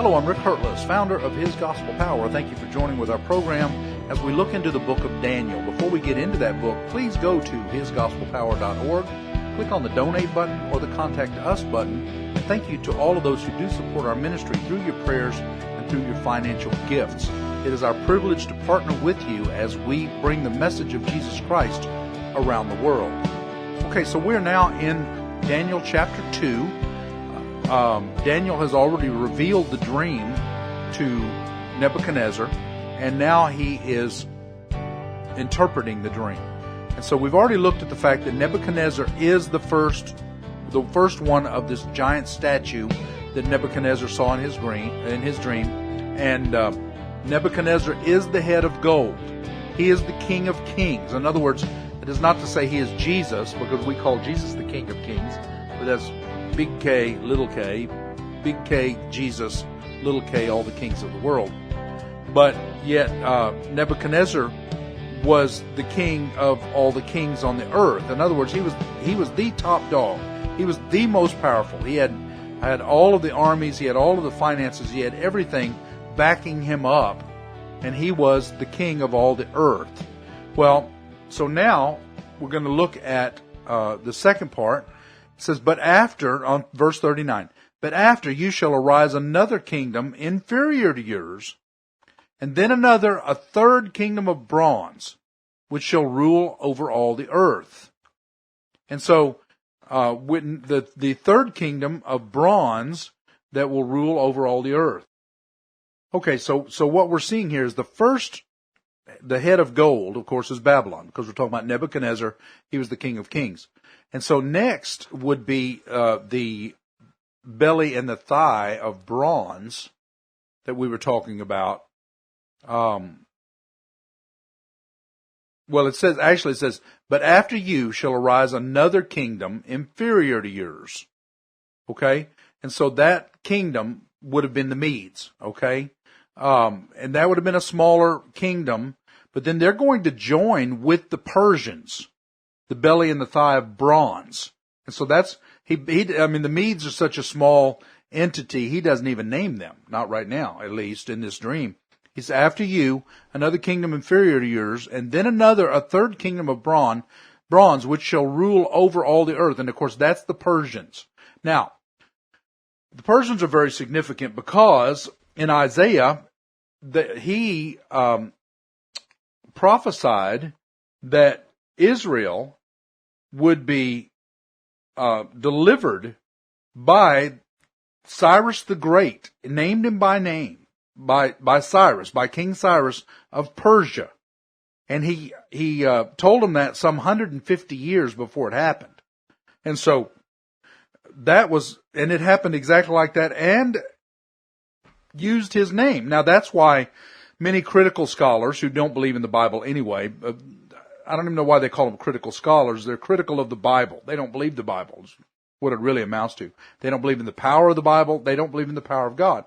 Hello, I'm Rick Hurtless, founder of His Gospel Power. Thank you for joining with our program as we look into the book of Daniel. Before we get into that book, please go to hisgospelpower.org, click on the donate button or the contact us button, and thank you to all of those who do support our ministry through your prayers and through your financial gifts. It is our privilege to partner with you as we bring the message of Jesus Christ around the world. Okay, so we're now in Daniel chapter 2. Daniel has already revealed the dream to Nebuchadnezzar, and now he is interpreting the dream. And so we've already looked at the fact that Nebuchadnezzar is the first one of this giant statue that Nebuchadnezzar saw in his dream. And Nebuchadnezzar is the head of gold. He is the King of Kings. In other words, it is not to say he is Jesus, because we call Jesus the King of Kings, but that's big K, little k, big K, Jesus, little k, all the kings of the world. But yet Nebuchadnezzar was the king of all the kings on the earth. In other words, he was the top dog. He was the most powerful. He had all of the armies, he had all of the finances, he had everything backing him up, and he was the king of all the earth. Well, so now we're going to look at the second part. It says, but after, on verse 39, but after you shall arise another kingdom inferior to yours, and then a third kingdom of bronze, which shall rule over all the earth. And so, when the third kingdom of bronze that will rule over all the earth. Okay, so what we're seeing here is the head of gold, of course, is Babylon, because we're talking about Nebuchadnezzar. He was the king of kings. And so next would be the belly and the thigh of bronze that we were talking about. Well, it says, but after you shall arise another kingdom inferior to yours. Okay? And so that kingdom would have been the Medes. Okay? And that would have been a smaller kingdom, but then they're going to join with the Persians, the belly and the thigh of bronze. And so that's, the Medes are such a small entity, he doesn't even name them. Not right now, at least, in this dream. He says, after you, another kingdom inferior to yours, and then a third kingdom of bronze, which shall rule over all the earth. And of course, that's the Persians. Now, the Persians are very significant because in Isaiah, he prophesied that Israel would be delivered by Cyrus the Great, named him by name, by Cyrus, by King Cyrus of Persia. And he told him that some 150 years before it happened. And so and it happened exactly like that, and used his name. Now that's why many critical scholars who don't believe in the Bible anyway, I don't even know why they call them critical scholars. They're critical of the Bible. They don't believe the Bible is what it really amounts to. They don't believe in the power of the Bible. They don't believe in the power of God.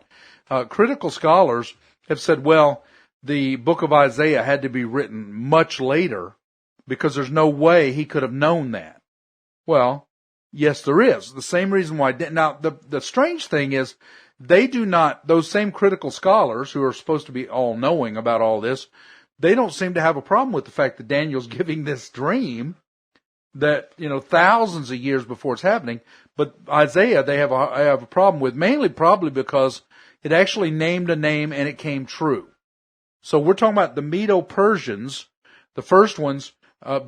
Critical scholars have said, well, the book of Isaiah had to be written much later because there's no way he could have known that. Well, yes, there is. The same reason why. Now, the strange thing is, those same critical scholars who are supposed to be all-knowing about all this, they don't seem to have a problem with the fact that Daniel's giving this dream that, thousands of years before it's happening. But Isaiah, they have a problem with, mainly probably because it actually named a name and it came true. So we're talking about the Medo-Persians, the first ones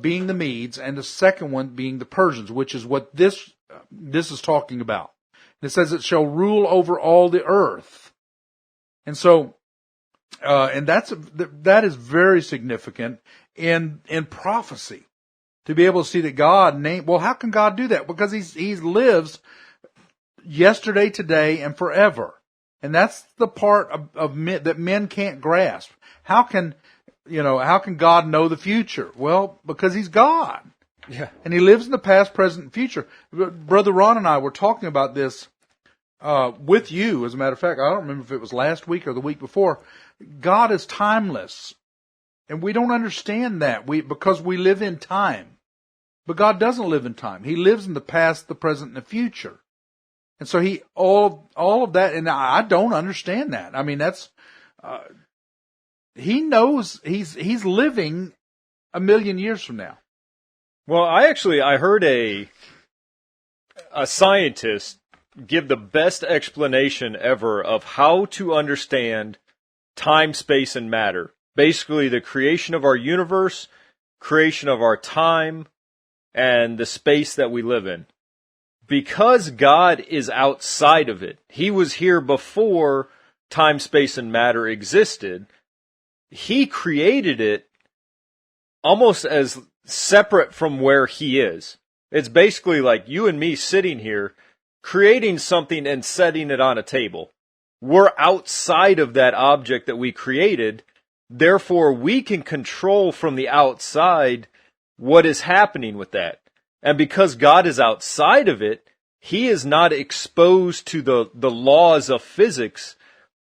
being the Medes, and the second one being the Persians, which is what this is talking about. And it says it shall rule over all the earth. And so, and that is very significant in prophecy, to be able to see that God named. Well, how can God do that? Because he lives yesterday, today, and forever, and that's the part of men, that men can't grasp. How can God know the future? Well, because He's God. Yeah. And He lives in the past, present, and future. Brother Ron and I were talking about this with you, as a matter of fact. I don't remember if it was last week or the week before. God is timeless. And we don't understand that because we live in time. But God doesn't live in time. He lives in the past, the present, and the future. And so all of that, and I don't understand that. I mean, that's, he knows he's living 1,000,000 years from now. Well, I heard a scientist give the best explanation ever of how to understand time, space, and matter. Basically, the creation of our universe, creation of our time, and the space that we live in. Because God is outside of it, He was here before time, space, and matter existed. He created it almost as separate from where He is. It's basically like you and me sitting here, creating something and setting it on a table. We're outside of that object that we created. Therefore, we can control from the outside what is happening with that. And because God is outside of it, He is not exposed to the laws of physics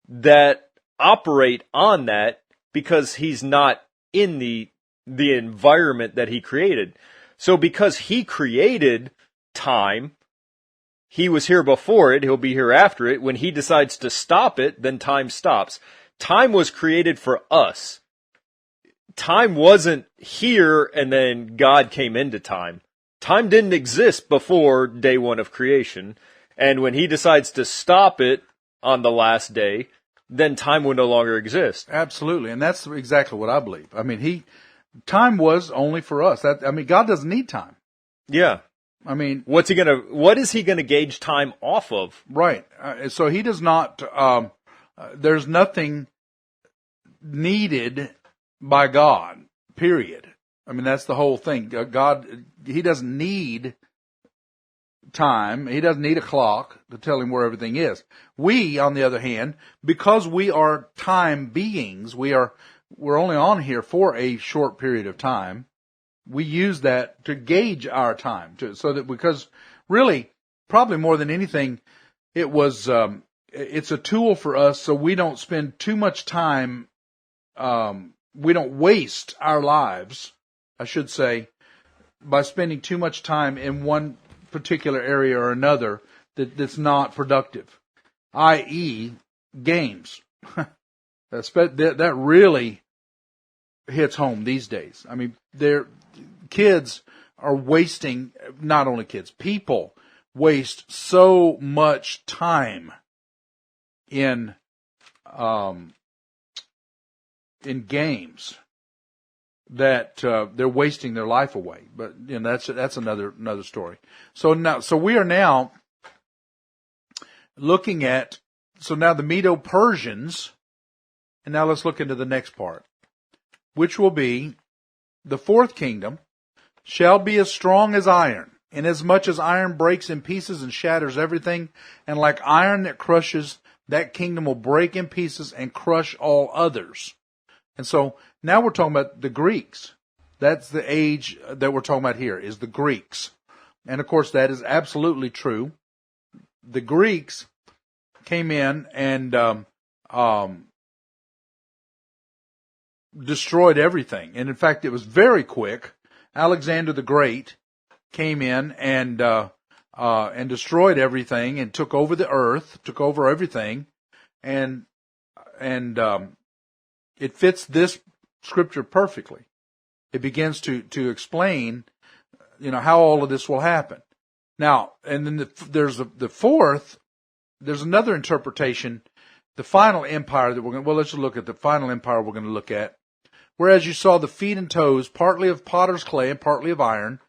that operate on that, because He's not in the environment that He created. So because He created time, He was here before it, He'll be here after it. When He decides to stop it, then time stops. Time was created for us. Time wasn't here and then God came into time. Time didn't exist before day one of creation. And when He decides to stop it on the last day, then time will no longer exist. Absolutely. And that's exactly what I believe. I mean, time was only for us. God doesn't need time. Yeah. I mean, what is He gonna gauge time off of? Right. So He does not, there's nothing needed by God, period. I mean, that's the whole thing. God, He doesn't need time. He doesn't need a clock to tell Him where everything is. We, on the other hand, because we are time beings, we're only on here for a short period of time. We use that to gauge our time, because really, probably more than anything, it's a tool for us so we don't spend too much time, we don't waste our lives, I should say, by spending too much time in one particular area or another that's not productive, i.e. games. That really hits home these days. I mean, kids are wasting, not only kids, people waste so much time in games that they're wasting their life away. But that's another story. So we are now looking at now the Medo-Persians, and now let's look into the next part, which will be the fourth kingdom shall be as strong as iron, inasmuch as iron breaks in pieces and shatters everything, and like iron that crushes, that kingdom will break in pieces and crush all others. And so now we're talking about the Greeks. That's the age that we're talking about here, is the Greeks. And of course that is absolutely true. The Greeks came in and destroyed everything. And in fact, it was very quick. Alexander the Great came in and destroyed everything and took over the earth, took over everything, and it fits this scripture perfectly. It begins to explain, how all of this will happen. Now, and then there's the fourth. There's another interpretation. The final empire that let's look at the final empire we're going to look at. Whereas you saw the feet and toes, partly of potter's clay and partly of iron,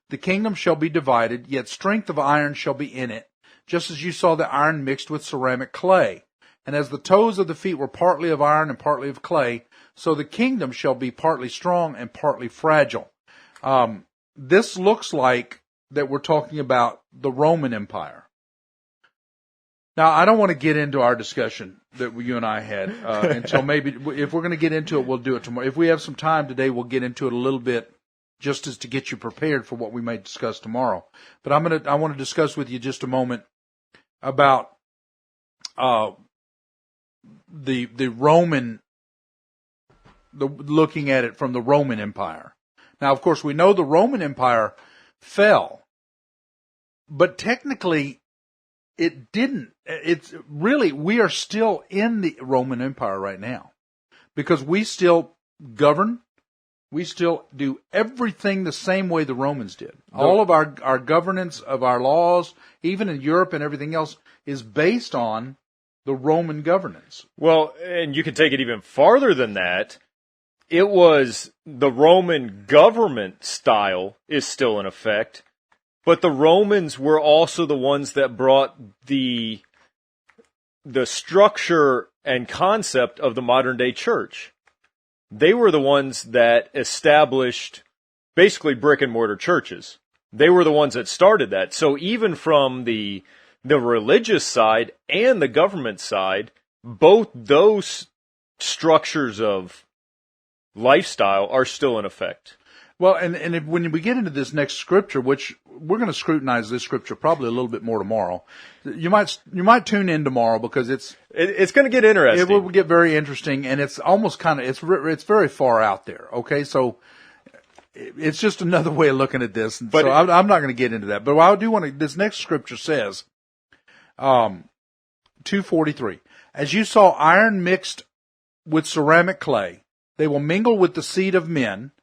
the kingdom shall be divided, yet strength of iron shall be in it, just as you saw the iron mixed with ceramic clay. And as the toes of the feet were partly of iron and partly of clay, so the kingdom shall be partly strong and partly fragile. This looks like that we're talking about the Roman Empire. Now, I don't want to get into our discussion that you and I had until maybe, if we're going to get into it, we'll do it tomorrow. If we have some time today, we'll get into it a little bit, just as to get you prepared for what we may discuss tomorrow. But I want to discuss with you just a moment about the Roman, looking at it from the Roman Empire. Now, of course, we know the Roman Empire fell, but technically it didn't. It's really, we are still in the Roman Empire right now because we still govern. We still do everything the same way the Romans did. All of our governance of our laws, even in Europe and everything else, is based on the Roman governance. Well, and you can take it even farther than that. It was the Roman government style is still in effect, but the Romans were also the ones that brought the structure and concept of the modern day church. They were the ones that established basically brick and mortar churches. They were the ones that started that. So even from the religious side and the government side, both those structures of lifestyle are still in effect. Well, and when we get into this next scripture, which we're going to scrutinize this scripture probably a little bit more tomorrow, you might tune in tomorrow because it's going to get interesting. It will get very interesting, and it's almost kind of it's very far out there. Okay, so it's just another way of looking at this. But so I'm not going to get into that. But I do want to. This next scripture says, 2:43, as you saw iron mixed with ceramic clay, they will mingle with the seed of men,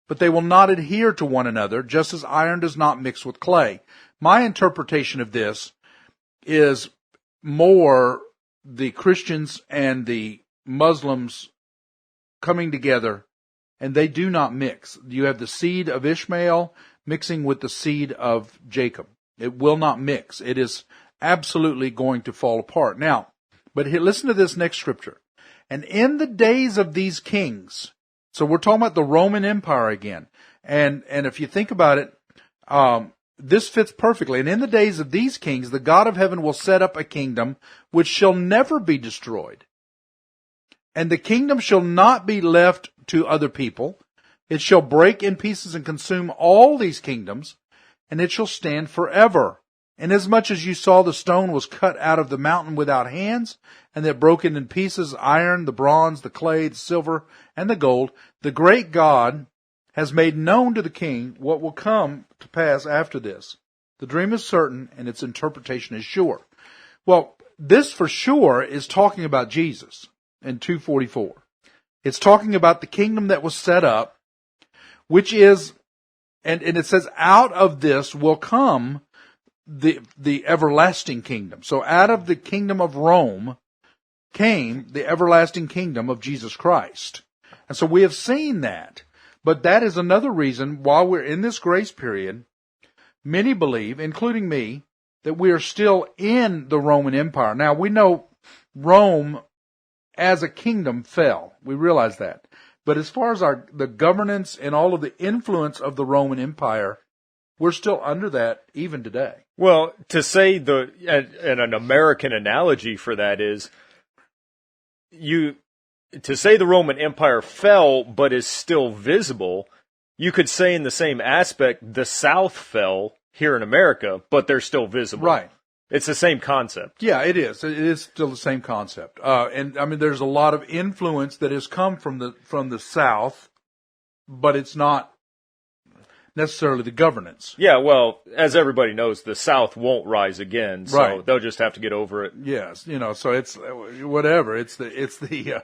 but they will not adhere to one another, just as iron does not mix with clay. My interpretation of this is more the Christians and the Muslims coming together, and they do not mix. You have the seed of Ishmael mixing with the seed of Jacob. It will not mix. It is absolutely going to fall apart. Now, but here, listen to this next scripture. And in the days of these kings, so we're talking about the Roman Empire again. And if you think about it, this fits perfectly. And in the days of these kings, the God of heaven will set up a kingdom which shall never be destroyed. And the kingdom shall not be left to other people. It shall break in pieces and consume all these kingdoms, and it shall stand forever. Inasmuch as you saw the stone was cut out of the mountain without hands, and that broken in pieces iron, the bronze, the clay, the silver, and the gold, the great God has made known to the king what will come to pass after this. The dream is certain, and its interpretation is sure. Well, this for sure is talking about Jesus in 2:44. It's talking about the kingdom that was set up, which is, and it says, out of this will come the everlasting kingdom. So out of the kingdom of Rome came the everlasting kingdom of Jesus Christ. And so we have seen that. But that is another reason, while we're in this grace period, many believe, including me, that we are still in the Roman Empire. Now, we know Rome as a kingdom fell. We realize that. But as far as the governance and all of the influence of the Roman Empire, we're still under that even today. Well, to say and an American analogy for that is, to say the Roman Empire fell but is still visible, you could say in the same aspect the South fell here in America, but they're still visible. Right. It's the same concept. Yeah, it is. It is still the same concept. And I mean, there's a lot of influence that has come from the South, but it's not necessarily the governance. Yeah, well, as everybody knows, the South won't rise again, so right. They'll just have to get over it. Yes, so it's whatever. It's the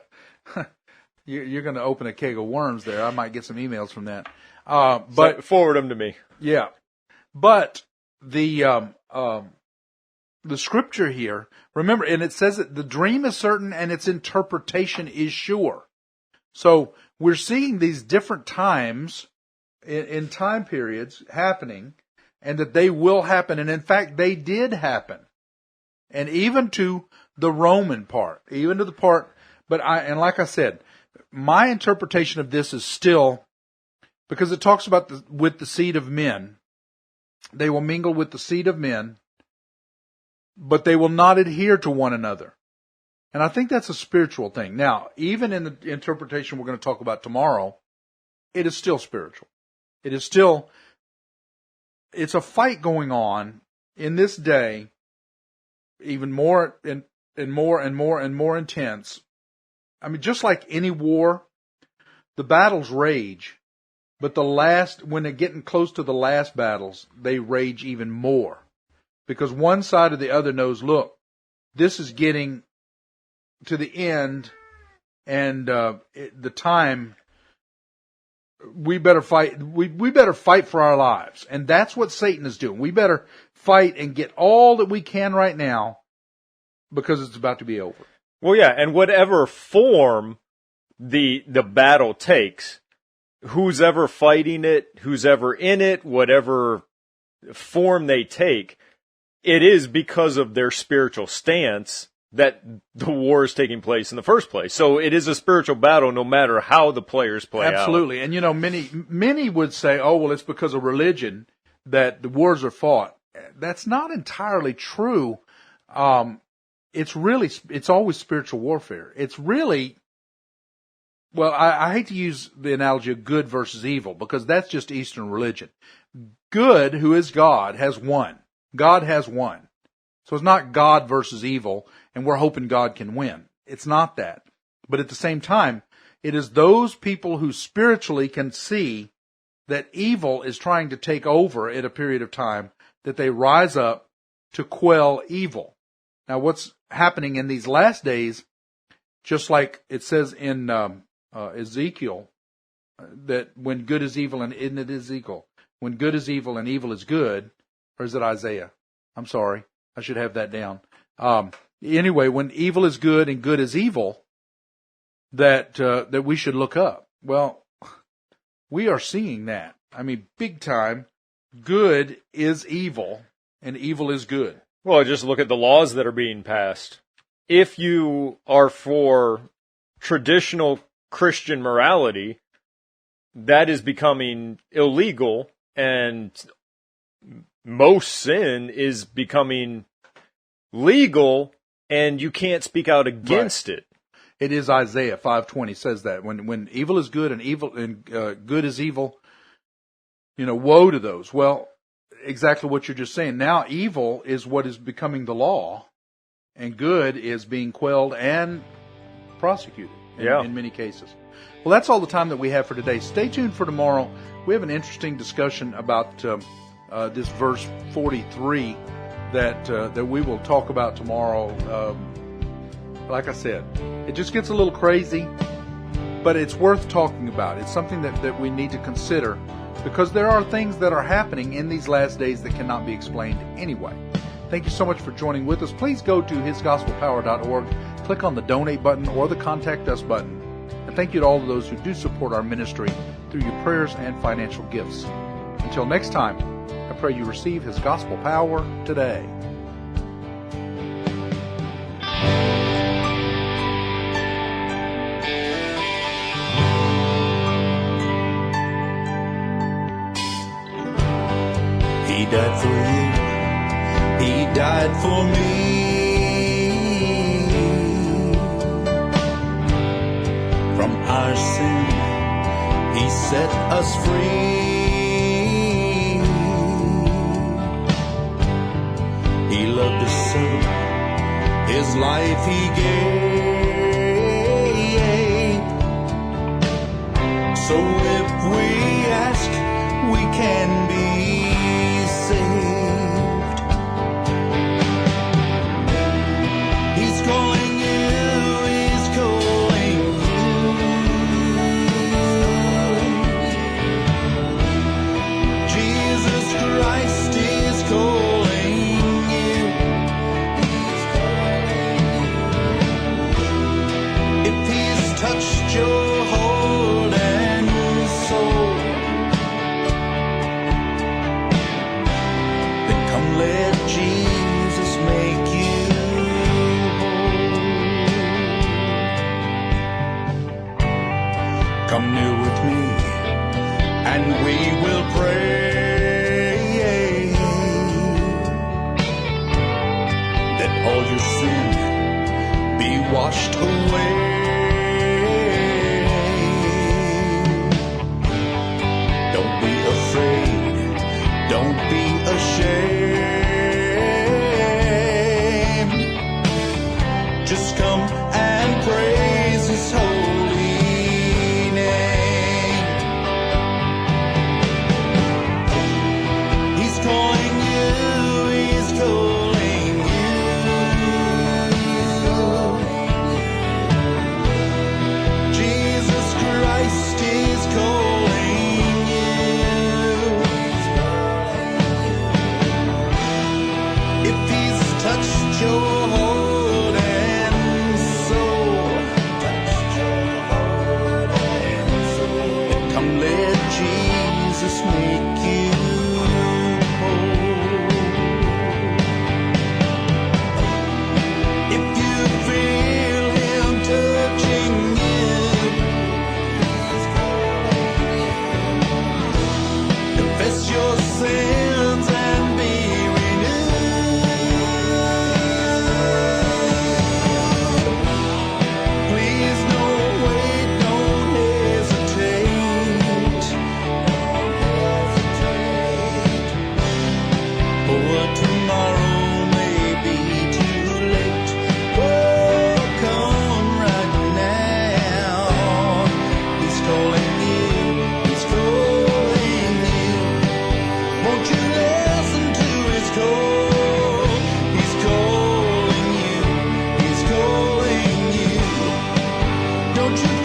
you're going to open a keg of worms there. I might get some emails from that. But forward them to me. Yeah, but the scripture here, remember, and it says that the dream is certain and its interpretation is sure. So we're seeing these different times in time periods happening, and that they will happen. And in fact, they did happen. And even to the Roman part, even to the part, and like I said, my interpretation of this is still, because it talks about with the seed of men, they will mingle with the seed of men, but they will not adhere to one another. And I think that's a spiritual thing. Now, even in the interpretation we're going to talk about tomorrow, it is still spiritual. It is still, it's a fight going on in this day, even more and more and more and more intense. I mean, just like any war, the battles rage, but when they're getting close to the last battles, they rage even more. because one side or the other knows, look, this is getting to the end, and the time, we better fight. We better fight for our lives, and that's what Satan is doing. We better fight and get all that we can right now, because it's about to be over. Well, yeah, and whatever form the battle takes, who's ever fighting it, who's ever in it, whatever form they take, it is because of their spiritual stance that the war is taking place in the first place. So it is a spiritual battle no matter how the players play out. Absolutely. And, many would say, oh, well, it's because of religion that the wars are fought. That's not entirely true. It's always spiritual warfare. It's really, well, I hate to use the analogy of good versus evil, because that's just Eastern religion. Good, who is God, has won. God has won. So it's not God versus evil, and we're hoping God can win. It's not that. But at the same time, it is those people who spiritually can see that evil is trying to take over at a period of time, that they rise up to quell evil. Now, what's happening in these last days, just like it says in Ezekiel, that when good is evil, and isn't it Ezekiel? When good is evil and evil is good, or is it Isaiah? I'm sorry. I should have that down. Anyway, when evil is good and good is evil, that we should look up. Well, we are seeing that. I mean, big time. Good is evil and evil is good. Well, just look at the laws that are being passed. If you are for traditional Christian morality, that is becoming illegal, and most sin is becoming legal, and you can't speak out against it. It is Isaiah 5:20 says that when evil is good and good is evil, woe to those. Well, exactly what you're just saying. Now evil is what is becoming the law, and good is being quelled and prosecuted in many cases. Well, that's all the time that we have for today. Stay tuned for tomorrow. We have an interesting discussion about this verse 43 that we will talk about tomorrow. Like I said, it just gets a little crazy, but it's worth talking about. It's something that we need to consider, because there are things that are happening in these last days that cannot be explained anyway. Thank you so much for joining with us. Please go to hisgospelpower.org, click on the donate button or the contact us button. And thank you to all of those who do support our ministry through your prayers and financial gifts. Until next time, I pray you receive His gospel power today. He died for you. He died for me. From our sin, He set us free. He loved us so, His life He gave. So if we ask, we can be saved. He's calling you, He's calling you. Jesus Christ is calling you. If He's touched your heart and soul, let Jesus make you whole. Come near with me, and we will pray that all your sin be washed away. Don't be afraid, don't be ashamed. Just come and praise His holy name. He's calling you, He's calling Don't you